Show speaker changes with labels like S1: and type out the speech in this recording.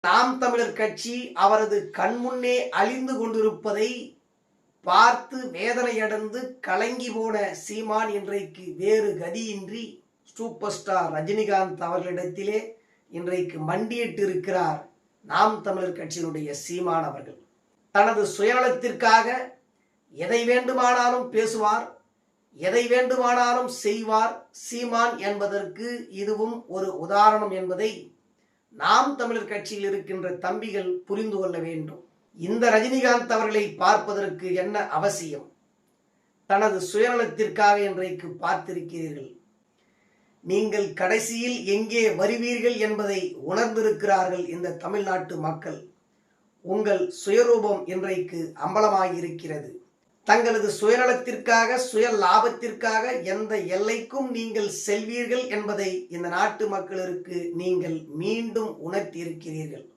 S1: நாம் தமிழர் கட்சி அவரது கண்முன்னே அழிந்து கொண்டிருப்பதை பார்த்து வேதனையடைந்து கலங்கி போன சீமான் இன்றைக்கு வேறு கதியின்றி சூப்பர் ஸ்டார் ரஜினிகாந்த் அவர்களிடத்திலே இன்றைக்கு மண்டியிட்டு இருக்கிறார் நாம் தமிழர் கட்சியினுடைய சீமான் அவர்கள். தனது சுயநலத்திற்காக எதை வேண்டுமானாலும் பேசுவார், எதை வேண்டுமானாலும் செய்வார் சீமான் என்பதற்கு இதுவும் ஒரு உதாரணம் என்பதை நாம் தமிழர் கட்சியில் இருக்கின்ற தம்பிகள் புரிந்து கொள்ள வேண்டும். இந்த ரஜினிகாந்த் அவர்களை பார்ப்பதற்கு என்ன அவசியம்? தனது சுயநலத்திற்காக இன்றைக்கு பார்த்திருக்கிறீர்கள். நீங்கள் கடைசியில் எங்கே வருவீர்கள் என்பதை உணர்ந்திருக்கிறார்கள் இந்த தமிழ்நாட்டு மக்கள். உங்கள் சுயரூபம் இன்றைக்கு அம்பலமாகியிருக்கிறது. தங்களது சுயநலத்திற்காக சுய லாபத்திற்காக எந்த எல்லைக்கும் நீங்கள் செல்வீர்கள் என்பதை இந்த நாட்டு மக்களுக்கு நீங்கள் மீண்டும் உணர்த்தியிருக்கிறீர்கள்.